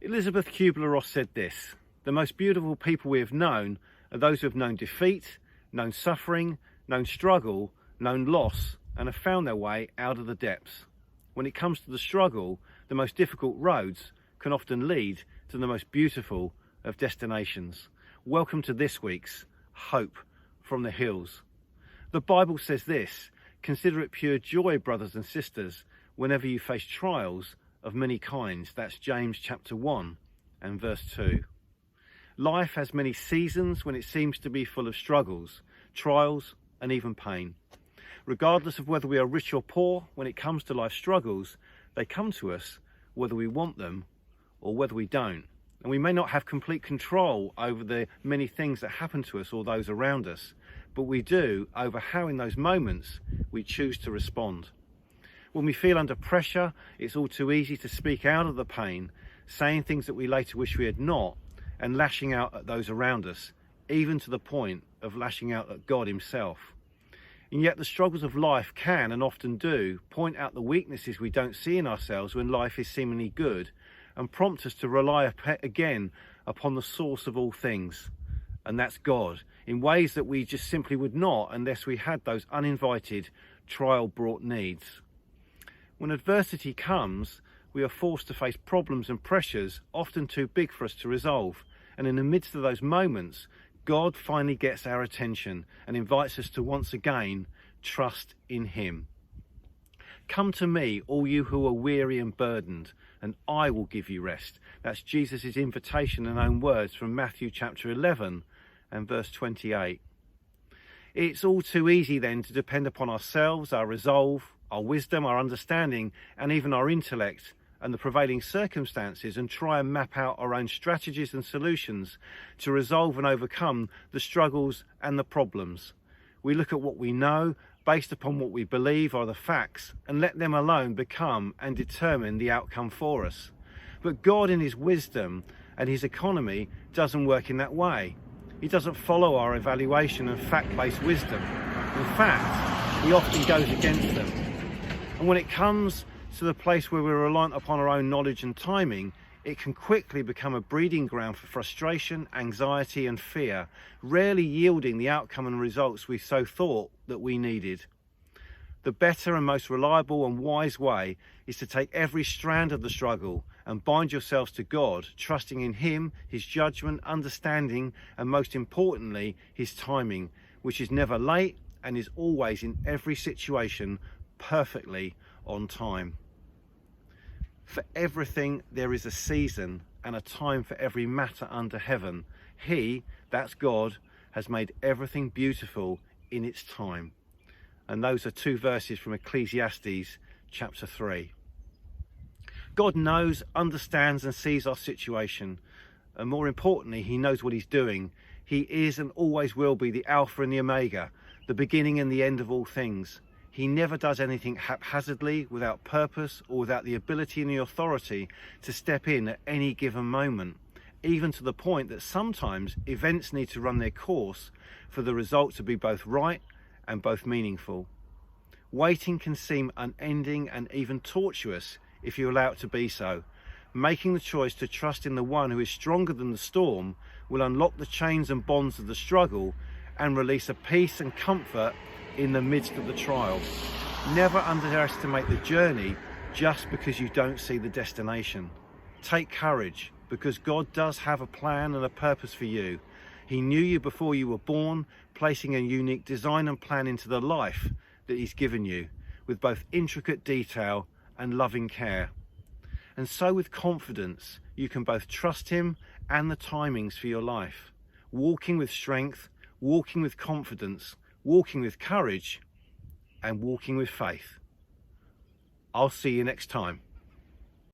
Elizabeth Kubler-Ross said this: "The most beautiful people we have known are those who have known defeat, known suffering, known struggle, known loss, and have found their way out of the depths. When it comes to the struggle, the most difficult roads can often lead to the most beautiful of destinations." Welcome to this week's Hope from the Hills. The Bible says this: "Consider it pure joy, brothers and sisters, whenever you face trials of many kinds." That's James chapter 1 and verse 2. Life has many seasons when it seems to be full of struggles, trials, and even pain. Regardless of whether we are rich or poor, when it comes to life struggles, they come to us whether we want them or whether we don't. And we may not have complete control over the many things that happen to us or those around us, but we do over how in those moments we choose to respond. When we feel under pressure, it's all too easy to speak out of the pain, saying things that we later wish we had not, and lashing out at those around us, even to the point of lashing out at God himself. And yet the struggles of life can, and often do, point out the weaknesses we don't see in ourselves when life is seemingly good, and prompt us to rely again upon the source of all things, and that's God, in ways that we just simply would not unless we had those uninvited, trial-brought needs. When adversity comes, we are forced to face problems and pressures often too big for us to resolve, and in the midst of those moments, God finally gets our attention and invites us to once again trust in him. "Come to me, all you who are weary and burdened, and I will give you rest." That's Jesus' invitation and own words from Matthew chapter 11 and verse 28. It's all too easy then to depend upon ourselves, our resolve, our wisdom, our understanding, and even our intellect and the prevailing circumstances, and try and map out our own strategies and solutions to resolve and overcome the struggles and the problems. We look at what we know based upon what we believe are the facts and let them alone become and determine the outcome for us. But God, in his wisdom and his economy, doesn't work in that way. He doesn't follow our evaluation and fact-based wisdom. In fact, he often goes against them. And when it comes to the place where we're reliant upon our own knowledge and timing, it can quickly become a breeding ground for frustration, anxiety, and fear, rarely yielding the outcome and results we so thought that we needed. The better and most reliable and wise way is to take every strand of the struggle and bind yourselves to God, trusting in him, his judgment, understanding, and most importantly, his timing, which is never late and is always in every situation perfectly on time. For everything there is a season and a time for every matter under heaven. He, that's God, has made everything beautiful in its time. And those are two verses from Ecclesiastes chapter 3. God knows, understands, and sees our situation. And more importantly, he knows what he's doing. He is and always will be the Alpha and the Omega, the beginning and the end of all things. He never does anything haphazardly, without purpose, or without the ability and the authority to step in at any given moment, even to the point that sometimes events need to run their course for the result to be both right and both meaningful. Waiting can seem unending and even tortuous if you allow it to be so. Making the choice to trust in the one who is stronger than the storm will unlock the chains and bonds of the struggle and release a peace and comfort in the midst of the trial. Never underestimate the journey just because you don't see the destination. Take courage, because God does have a plan and a purpose for you. He knew you before you were born, placing a unique design and plan into the life that he's given you, with both intricate detail and loving care. And so with confidence, you can both trust him and the timings for your life, walking with strength, walking with confidence, walking with courage, and walking with faith. I'll see you next time.